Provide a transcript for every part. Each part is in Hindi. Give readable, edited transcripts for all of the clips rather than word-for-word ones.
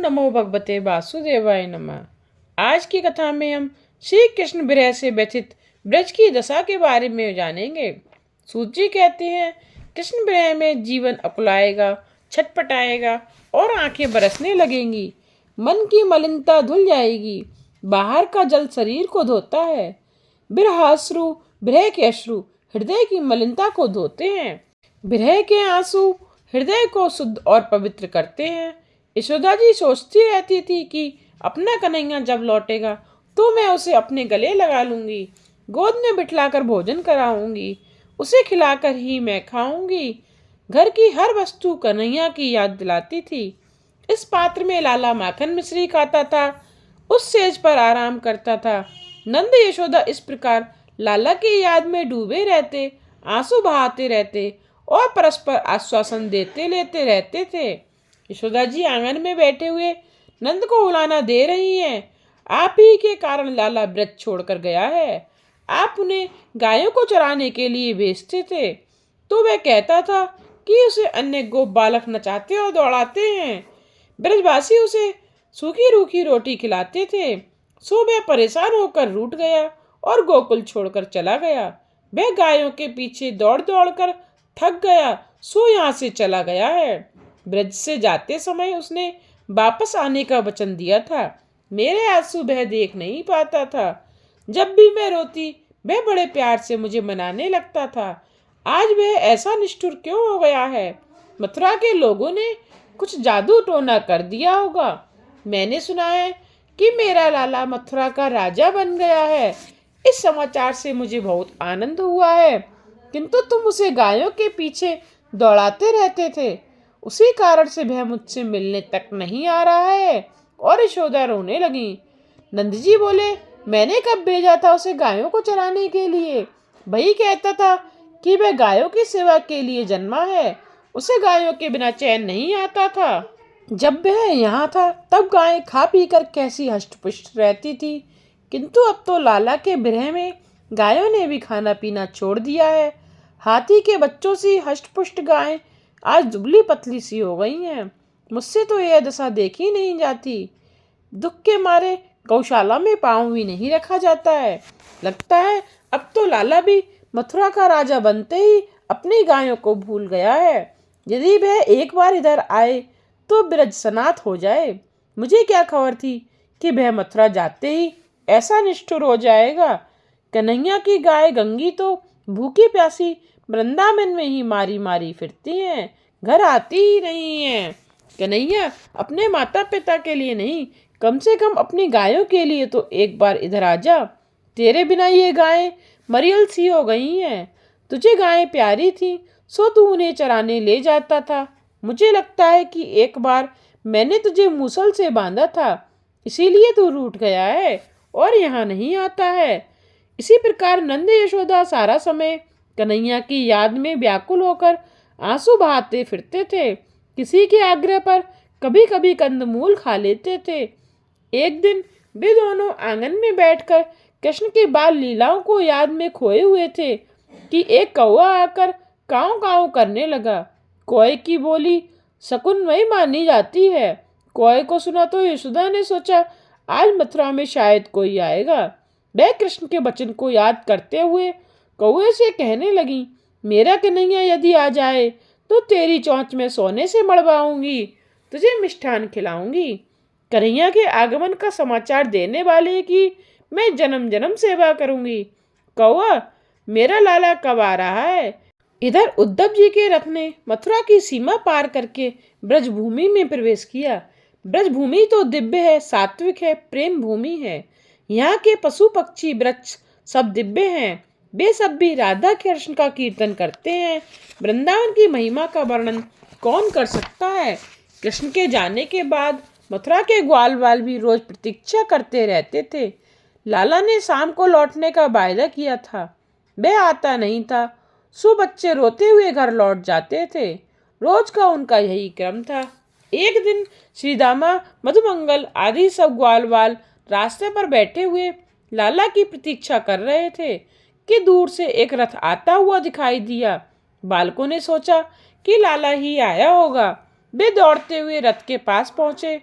नमो भगवते वासुदेवाय नमः। आज की कथा में हम श्री कृष्ण विरह से व्यथित ब्रज की दशा के बारे में जानेंगे। सूत जी कहते हैं, कृष्ण विरह में जीवन अकुलाएगा, छटपटाएगा और आंखें बरसने लगेंगी। मन की मलिनता धुल जाएगी। बाहर का जल शरीर को धोता है। विरहाश्रु, विरह के अश्रु हृदय की मलिनता को धोते हैं। विरह के आंसू हृदय को शुद्ध और पवित्र करते हैं। यशोदा जी सोचती रहती थी कि अपना कन्हैया जब लौटेगा तो मैं उसे अपने गले लगा लूंगी, गोद में बिठलाकर भोजन कराऊंगी, उसे खिलाकर ही मैं खाऊंगी। घर की हर वस्तु कन्हैया की याद दिलाती थी। इस पात्र में लाला माखन मिश्री खाता था, उस सेज पर आराम करता था। नंद यशोदा इस प्रकार लाला की याद में डूबे रहते, आंसू बहाते रहते और परस्पर आश्वासन देते लेते रहते थे। यशोदा जी आंगन में बैठे हुए नंद को उलाना दे रही हैं। आप ही के कारण लाला ब्रज छोड़कर गया है। आप उन्हें गायों को चराने के लिए भेजते थे तो वह कहता था कि उसे अन्य गोप बालक नचाते और दौड़ाते हैं। ब्रजवासी उसे सूखी रूखी रोटी खिलाते थे। सो वह परेशान होकर रूठ गया और गोकुल छोड़कर चला गया। वह गायों के पीछे दौड़ दौड़ कर थक गया, सो यहाँ से चला गया है। ब्रज से जाते समय उसने वापस आने का वचन दिया था। मेरे आंसू वह देख नहीं पाता था। जब भी मैं रोती वह बड़े प्यार से मुझे मनाने लगता था। आज वह ऐसा निष्ठुर क्यों हो गया है? मथुरा के लोगों ने कुछ जादू टोना कर दिया होगा। मैंने सुना है कि मेरा लाला मथुरा का राजा बन गया है। इस समाचार से मुझे बहुत आनंद हुआ है, किंतु तुम उसे गायों के पीछे दौड़ाते रहते थे, उसी कारण से वह मुझसे मिलने तक नहीं आ रहा है। और यशोदा रोने लगी। नंद जी बोले, मैंने कब भेजा था उसे गायों को चराने के लिए? वही कहता था कि वह गायों की सेवा के लिए जन्मा है, उसे गायों के बिना चैन नहीं आता था। जब वह यहाँ था तब गायें खा पी कर कैसी हष्ट-पुष्ट रहती थी, किंतु अब तो लाला के विरह में गायों ने भी खाना पीना छोड़ दिया है। हाथी के बच्चों सी हष्ट-पुष्ट गायें आज दुबली पतली सी हो गई हैं। मुझसे तो यह दशा देखी नहीं जाती। दुख के मारे गौशाला में पांव भी नहीं रखा जाता है। लगता है अब तो लाला भी मथुरा का राजा बनते ही अपनी गायों को भूल गया है। यदि वह एक बार इधर आए तो ब्रज सनाथ हो जाए। मुझे क्या खबर थी कि वह मथुरा जाते ही ऐसा निष्ठुर हो जाएगा। कन्हैया की गाय गंगी तो भूखी प्यासी वृंदावन में ही मारी मारी फिरती हैं, घर आती ही नहीं है। कन्हैया अपने माता पिता के लिए नहीं, कम से कम अपनी गायों के लिए तो एक बार इधर आ जा। तेरे बिना ये गायें मरियल सी हो गई हैं। तुझे गायें प्यारी थी सो तू उन्हें चराने ले जाता था। मुझे लगता है कि एक बार मैंने तुझे मूसल से बांधा था, इसीलिए तू रूठ गया है और यहाँ नहीं आता है। इसी प्रकार नंद यशोदा सारा समय कन्हैया की याद में व्याकुल होकर आंसू बहाते फिरते थे। किसी के आग्रह पर कभी कभी कंदमूल खा लेते थे। एक दिन वे दोनों आंगन में बैठकर कृष्ण की बाल लीलाओं को याद में खोए हुए थे कि एक कौवा आकर काऊ काऊ करने लगा। कौए की बोली शकुनमयी मानी जाती है। कौए को सुना तो यशोदा ने सोचा आज मथुरा में शायद कोई आएगा। वह कृष्ण के वचन को याद करते हुए कौए से कहने लगी, मेरा कन्हैया यदि आ जाए तो तेरी चोंच में सोने से मड़वाऊंगी, तुझे मिष्ठान खिलाऊंगी। कन्हैया के आगमन का समाचार देने वाले की मैं जन्म जन्म सेवा करूंगी। कौआ, मेरा लाला कब आ रहा है? इधर उद्धव जी के रथ ने मथुरा की सीमा पार करके ब्रजभूमि में प्रवेश किया। ब्रजभूमि तो दिव्य है, सात्विक है, प्रेम भूमि है। यहाँ के पशु पक्षी वृक्ष सब दिव्य हैं। वे सब भी राधा कृष्ण का कीर्तन करते हैं। वृंदावन की महिमा का वर्णन कौन कर सकता है? कृष्ण के जाने के बाद मथुरा के ग्वाल वाल भी रोज प्रतीक्षा करते रहते थे। लाला ने शाम को लौटने का वायदा किया था, वह आता नहीं था, सो बच्चे रोते हुए घर लौट जाते थे। रोज का उनका यही क्रम था। एक दिन श्रीदामा, मधुमंगल आदि सब ग्वाल वाल रास्ते पर बैठे हुए लाला की प्रतीक्षा कर रहे थे कि दूर से एक रथ आता हुआ दिखाई दिया। बालकों ने सोचा कि लाला ही आया होगा। वे दौड़ते हुए रथ के पास पहुंचे।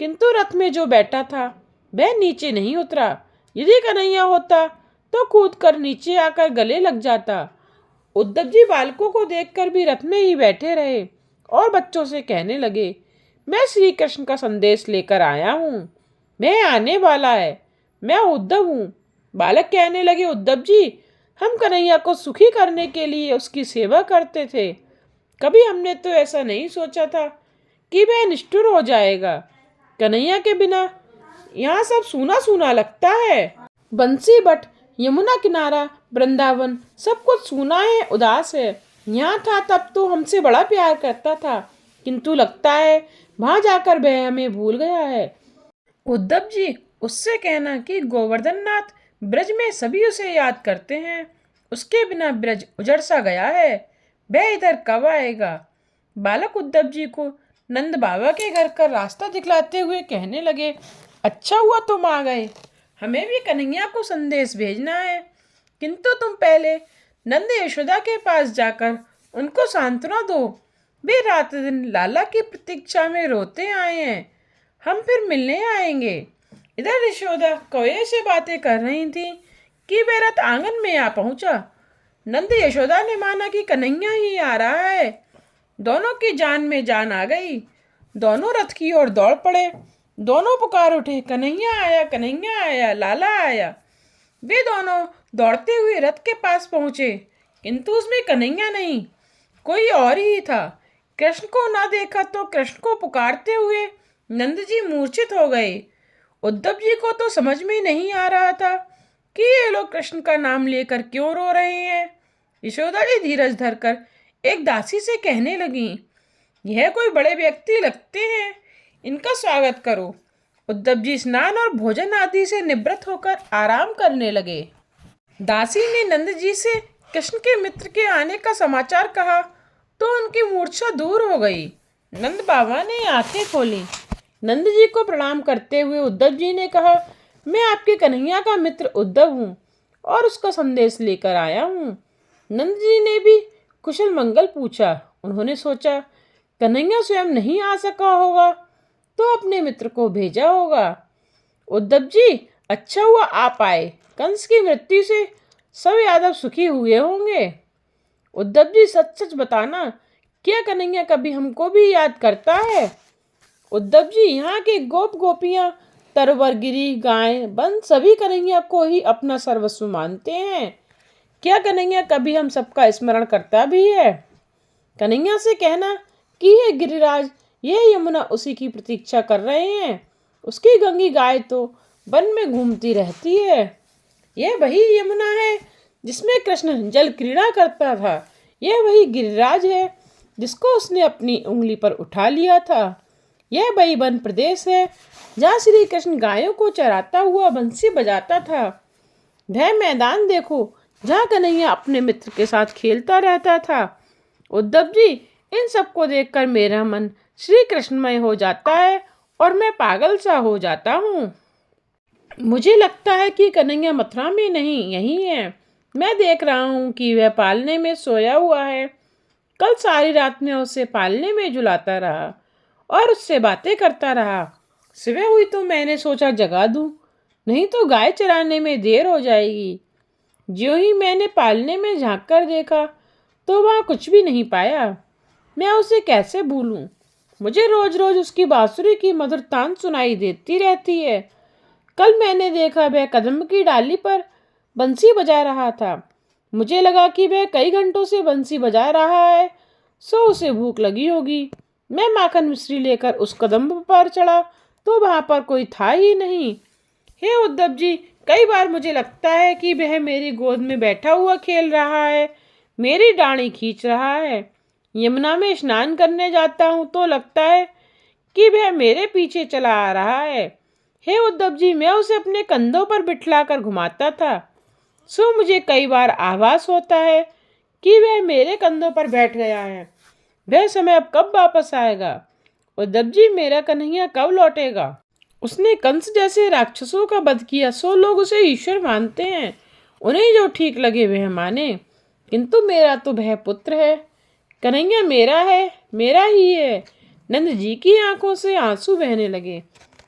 किंतु रथ में जो बैठा था वह नीचे नहीं उतरा। यदि कन्हैया होता तो कूद कर नीचे आकर गले लग जाता। उद्धव जी बालकों को देखकर भी रथ में ही बैठे रहे और बच्चों से कहने लगे, मैं श्री कृष्ण का संदेश लेकर आया हूँ, मैं आने वाला है, मैं उद्धव हूँ। बालक कहने लगे, उद्धव जी, हम कन्हैया को सुखी करने के लिए उसकी सेवा करते थे, कभी हमने तो ऐसा नहीं सोचा था कि वह निष्ठुर हो जाएगा। कन्हैया के बिना यहाँ सब सूना सूना लगता है। बंसी बट, यमुना किनारा, वृंदावन सब कुछ सूना है, उदास है। यहाँ था तब तो हमसे बड़ा प्यार करता था, किंतु लगता है वहां जाकर वह हमें भूल गया है। उद्धव जी, उससे कहना कि गोवर्धन नाथ ब्रज में सभी उसे याद करते हैं, उसके बिना ब्रज उजड़ सा गया है, वह इधर कब आएगा। बालक उद्धव जी को नंद बाबा के घर का रास्ता दिखलाते हुए कहने लगे, अच्छा हुआ तुम आ गए, हमें भी कन्हैया को संदेश भेजना है, किंतु तुम पहले नंद यशोदा के पास जाकर उनको सांत्वना दो। वे रात दिन लाला की प्रतीक्षा में रोते आए हैं, हम फिर मिलने आएंगे। इधर यशोदा कोये से बातें कर रही थी कि वे रथ आंगन में आ पहुंचा। नंद यशोदा ने माना कि कन्हैया ही आ रहा है। दोनों की जान में जान आ गई, दोनों रथ की ओर दौड़ पड़े, दोनों पुकार उठे, कन्हैया आया, लाला आया। वे दोनों दौड़ते हुए रथ के पास पहुंचे, किंतु उसमें कन्हैया नहीं, कोई और ही था। कृष्ण को ना देखा तो कृष्ण को पुकारते हुए नंद जी मूर्छित हो गए। उद्धव जी को तो समझ में नहीं आ रहा था कि ये लोग कृष्ण का नाम लेकर क्यों रो रहे हैं। यशोदा जी धीरज धरकर एक दासी से कहने लगी, यह कोई बड़े व्यक्ति लगते हैं, इनका स्वागत करो। उद्धव जी स्नान और भोजन आदि से निवृत्त होकर आराम करने लगे। दासी ने नंद जी से कृष्ण के मित्र के आने का समाचार कहा तो उनकी मूर्छा दूर हो गई। नंद बाबा ने आंखें खोली। नंद जी को प्रणाम करते हुए उद्धव जी ने कहा, मैं आपके कन्हैया का मित्र उद्धव हूँ और उसका संदेश लेकर आया हूँ। नंद जी ने भी कुशल मंगल पूछा। उन्होंने सोचा, कन्हैया स्वयं नहीं आ सका होगा तो अपने मित्र को भेजा होगा। उद्धव जी, अच्छा हुआ आप आए, कंस की मृत्यु से सब यादव सुखी हुए होंगे। उद्धव जी, सच सच बताना, क्या कन्हैया कभी हमको भी याद करता है। उद्धव जी, यहाँ के गोप गोपियाँ, तरवर गिरी, गाय, बन सभी कन्हैया को ही अपना सर्वस्व मानते हैं। क्या कन्हैया कभी हम सबका स्मरण करता भी है। कन्हैया से कहना कि ये गिरिराज, यह यमुना उसी की प्रतीक्षा कर रहे हैं। उसकी गंगी गाय तो वन में घूमती रहती है। यह वही यमुना है जिसमें कृष्ण जल क्रीड़ा करता था। यह वही गिरिराज है जिसको उसने अपनी उंगली पर उठा लिया था। यह वही वन प्रदेश है जहाँ श्री कृष्ण गायों को चराता हुआ बंसी बजाता था। वह मैदान देखो जहाँ कन्हैया अपने मित्र के साथ खेलता रहता था। उद्धव जी, इन सबको देखकर मेरा मन श्री कृष्णमय हो जाता है और मैं पागल सा हो जाता हूँ। मुझे लगता है कि कन्हैया मथुरा में नहीं, यहीं है। मैं देख रहा हूँ कि वह पालने में सोया हुआ है। कल सारी रात में उसे पालने में झुलाता रहा और उससे बातें करता रहा। सुबह हुई तो मैंने सोचा जगा दूँ, नहीं तो गाय चराने में देर हो जाएगी। ज्यों ही मैंने पालने में झांक कर देखा तो वहाँ कुछ भी नहीं पाया। मैं उसे कैसे भूलूं। मुझे रोज रोज उसकी बांसुरी की मधुर तान सुनाई देती रहती है। कल मैंने देखा वह कदम की डाली पर बंसी बजा रहा था। मुझे लगा कि वह कई घंटों से बंसी बजा रहा है, सो उसे भूख लगी होगी। मैं माखन मिश्री लेकर उस कदम पर चढ़ा तो वहाँ पर कोई था ही नहीं। हे उद्धव जी, कई बार मुझे लगता है कि वह मेरी गोद में बैठा हुआ खेल रहा है, मेरी डांडी खींच रहा है। यमुना में स्नान करने जाता हूँ तो लगता है कि वह मेरे पीछे चला आ रहा है। हे उद्धव जी, मैं उसे अपने कंधों पर बिठला कर घुमाता था, सो मुझे कई बार आभास होता है कि वह मेरे कंधों पर बैठ गया है। वह समय अब कब वापस आएगा। उद्धव जी, मेरा कन्हैया कब लौटेगा। उसने कंस जैसे राक्षसों का वध किया, सो लोग उसे ईश्वर मानते हैं। उन्हें जो ठीक लगे वह माने, किंतु मेरा तो वह पुत्र है। कन्हैया मेरा है, मेरा ही है। नंद जी की आंखों से आंसू बहने लगे।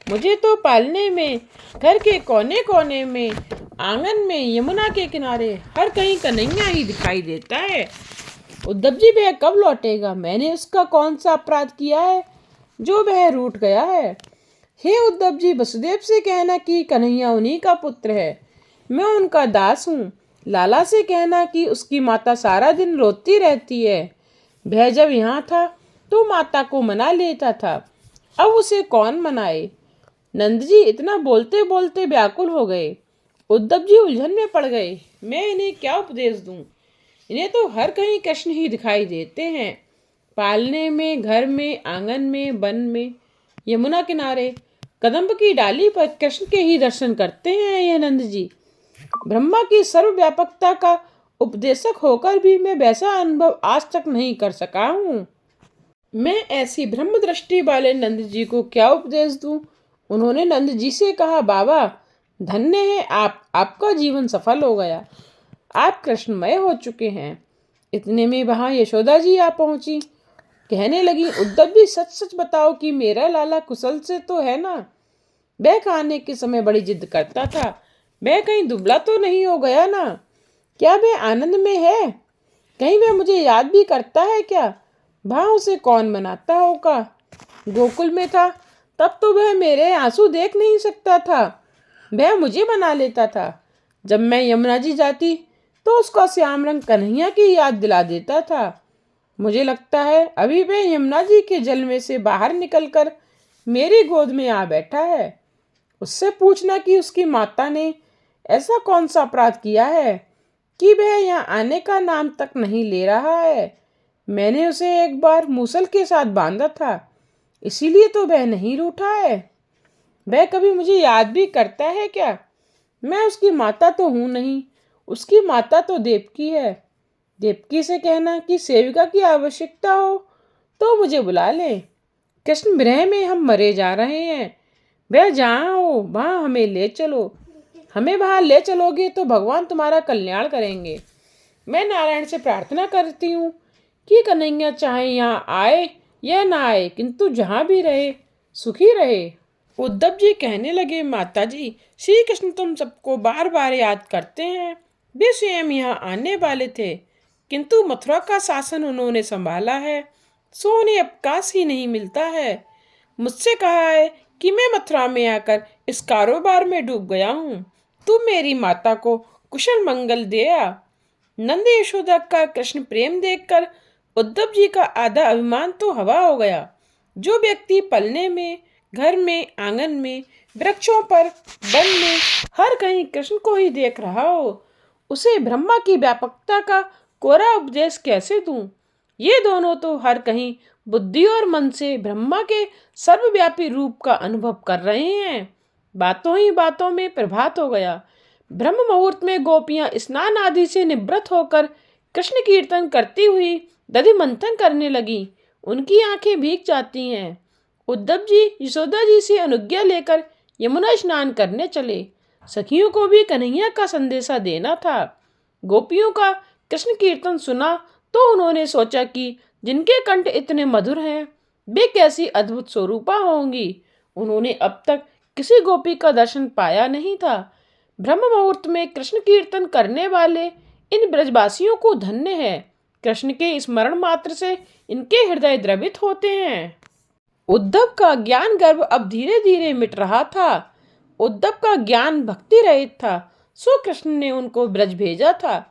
मुझे तो पालने में, घर के कोने कोने में, आंगन में, यमुना के किनारे हर कहीं कन्हैया ही दिखाई देता है। उद्धव जी वह कब लौटेगा? मैंने उसका कौन सा अपराध किया है जो वह रूठ गया है? हे उद्धव जी, वसुदेव से कहना कि कन्हैया उन्हीं का पुत्र है, मैं उनका दास हूँ। लाला से कहना कि उसकी माता सारा दिन रोती रहती है, वह जब यहाँ था तो माता को मना लेता था, अब उसे कौन मनाए? नंद जी इतना बोलते बोलते व्याकुल हो गए। उद्धव जी उलझन में पड़ गए। मैं इन्हें क्या उपदेश दूं? इन्हें तो हर कहीं कृष्ण ही दिखाई देते हैं, पालने में, घर में, आंगन में, वन में, यमुना किनारे, कदम्ब की डाली पर कृष्ण के ही दर्शन करते हैं ये नंद जी। ब्रह्मा की सर्वव्यापकता का उपदेशक होकर भी मैं वैसा अनुभव आज तक नहीं कर सका हूँ। मैं ऐसी ब्रह्म दृष्टि वाले नंद जी को क्या उपदेश दूं? उन्होंने नंद जी से कहा, बाबा धन्य है आपका जीवन सफल हो गया, आप कृष्णमय हो चुके हैं। इतने में वहां यशोदा जी आ पहुंची। कहने लगी, उद्धव जी सच सच बताओ कि मेरा लाला कुशल से तो है ना? वह खाने के समय बड़ी जिद करता था, वह कहीं दुबला तो नहीं हो गया ना? क्या वह आनंद में है? कहीं वह मुझे याद भी करता है क्या? वहां उसे कौन मनाता होगा? गोकुल में था तब तो वह मेरे आंसू देख नहीं सकता था, वह मुझे मना लेता था। जब मैं यमुना जी जाती तो उसका श्याम रंग कन्हैया की याद दिला देता था। मुझे लगता है अभी वह यमुना जी के जल में से बाहर निकलकर मेरी गोद में आ बैठा है। उससे पूछना कि उसकी माता ने ऐसा कौन सा अपराध किया है कि वह यहाँ आने का नाम तक नहीं ले रहा है। मैंने उसे एक बार मूसल के साथ बांधा था, इसीलिए तो वह नहीं रूठा है। वह कभी मुझे याद भी करता है क्या? मैं उसकी माता तो हूं नहीं, उसकी माता तो देवकी है। देवकी से कहना कि सेविका की आवश्यकता हो तो मुझे बुला ले। कृष्ण विरह में हम मरे जा रहे हैं, वह जहाँ हो वहाँ हमें ले चलो। हमें वहाँ ले चलोगे तो भगवान तुम्हारा कल्याण करेंगे। मैं नारायण से प्रार्थना करती हूँ कि कन्हैया चाहे यहाँ आए या ना आए, किंतु जहाँ भी रहे सुखी रहे। उद्धव जी कहने लगे, माता जी, श्री कृष्ण तुम सबको बार बार याद करते हैं। वे स्वयं यहाँ आने वाले थे, किंतु मथुरा का शासन उन्होंने संभाला है, सो उन्हें अवकाश ही नहीं मिलता है। मुझसे कहा है कि मैं मथुरा में आकर इस कारोबार में डूब गया हूँ, तू मेरी माता को कुशल मंगल दे आ। नंद यशोदा का कृष्ण प्रेम देखकर उद्धव जी का आधा अभिमान तो हवा हो गया। जो व्यक्ति पलने में, घर में, आंगन में, वृक्षों पर, वन में, हर कहीं कृष्ण को ही देख रहा हो, उसे ब्रह्मा की व्यापकता का कोरा उपदेश कैसे दूं? ये दोनों तो हर कहीं बुद्धि और मन से ब्रह्मा के सर्वव्यापी रूप का अनुभव कर रहे हैं। बातों ही बातों में प्रभात हो गया। ब्रह्म मुहूर्त में गोपियां स्नान आदि से निवृत्त होकर कृष्ण कीर्तन करती हुई दधि मंथन करने लगी। उनकी आंखें भीग जाती हैं। उद्धव जी यशोदा जी से अनुज्ञा लेकर यमुना स्नान करने चले। सखियों को भी कन्हैया का संदेशा देना था। गोपियों का कृष्ण कीर्तन सुना तो उन्होंने सोचा कि जिनके कंठ इतने मधुर हैं वे कैसी अद्भुत स्वरूपा होंगी। उन्होंने अब तक किसी गोपी का दर्शन पाया नहीं था। ब्रह्म मुहूर्त में कृष्ण कीर्तन करने वाले इन ब्रजवासियों को धन्य है। कृष्ण के स्मरण मात्र से इनके हृदय द्रवित होते हैं। उद्धव का ज्ञान गर्भ अब धीरे धीरे मिट रहा था। उद्धव का ज्ञान भक्ति रहित था, सो कृष्ण ने उनको ब्रज भेजा था।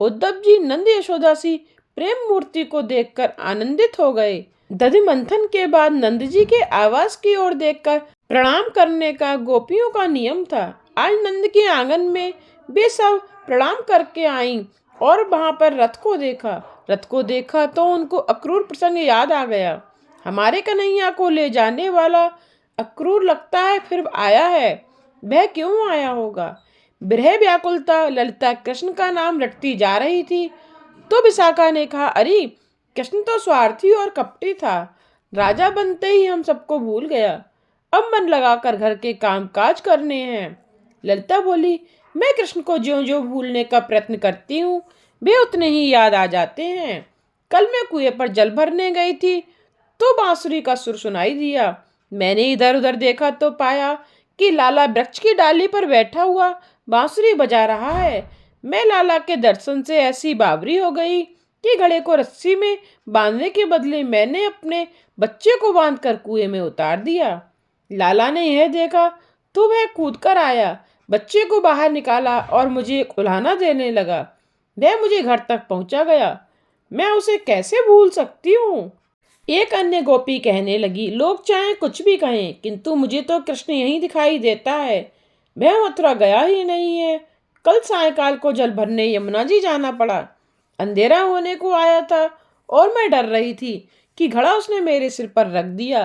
उद्धव जी नंद यशोदा सी प्रेम मूर्ति को देखकर आनंदित हो गए। दधि मंथन के बाद नंद जी के आवास की ओर देखकर प्रणाम करने का गोपियों का नियम था। आज नंद के आंगन में वे सब प्रणाम करके आईं और वहां पर रथ को देखा तो उनको अक्रूर प्रसंग याद आ गया। हमारे कन्हैया को ले जाने वाला अक्रूर लगता है फिर आया है। वह क्यों आया होगा? विरह व्याकुलता ललिता कृष्ण का नाम रटती जा रही थी तो विशाखा ने कहा, अरे कृष्ण तो स्वार्थी और कपटी था, राजा बनते ही हम सबको भूल गया, अब मन लगाकर घर के काम काज करने हैं। ललिता बोली, मैं कृष्ण को ज्यों ज्यों भूलने का प्रयत्न करती हूँ वे उतने ही याद आ जाते हैं। कल मैं कुएं पर जल भरने गई थी तो बांसुरी का सुर सुनाई दिया। मैंने इधर उधर देखा तो पाया कि लाला वृक्ष की डाली पर बैठा हुआ बांसुरी बजा रहा है। मैं लाला के दर्शन से ऐसी बावरी हो गई कि घड़े को रस्सी में बांधने के बदले मैंने अपने बच्चे को बांधकर कुएं में उतार दिया। लाला ने यह देखा तो वह कूद कर आया, बच्चे को बाहर निकाला और मुझे एक उल्हाना देने लगा। वह मुझे घर तक पहुंचा गया। मैं उसे कैसे भूल सकती हूँ। एक अन्य गोपी कहने लगी, लोग चाहे कुछ भी कहें किंतु मुझे तो कृष्ण यहीं दिखाई देता है। वह मथुरा गया ही नहीं है। कल सायंकाल को जल भरने यमुना जी जाना पड़ा। अंधेरा होने को आया था और मैं डर रही थी कि घड़ा उसने मेरे सिर पर रख दिया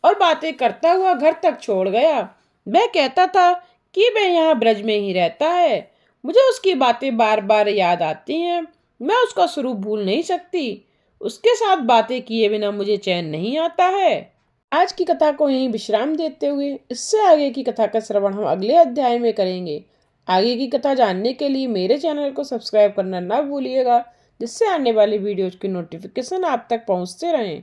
और बातें करता हुआ घर तक छोड़ गया। वह कहता था कि वह यहाँ ब्रज में ही रहता है। मुझे उसकी बातें बार बार याद आती हैं। मैं उसका स्वरूप भूल नहीं सकती। उसके साथ बातें किए बिना मुझे चैन नहीं आता है। आज की कथा को यहीं विश्राम देते हुए इससे आगे की कथा का श्रवण हम अगले अध्याय में करेंगे। आगे की कथा जानने के लिए मेरे चैनल को सब्सक्राइब करना ना भूलिएगा, जिससे आने वाली वीडियोज की नोटिफिकेशन आप तक पहुंचते रहें।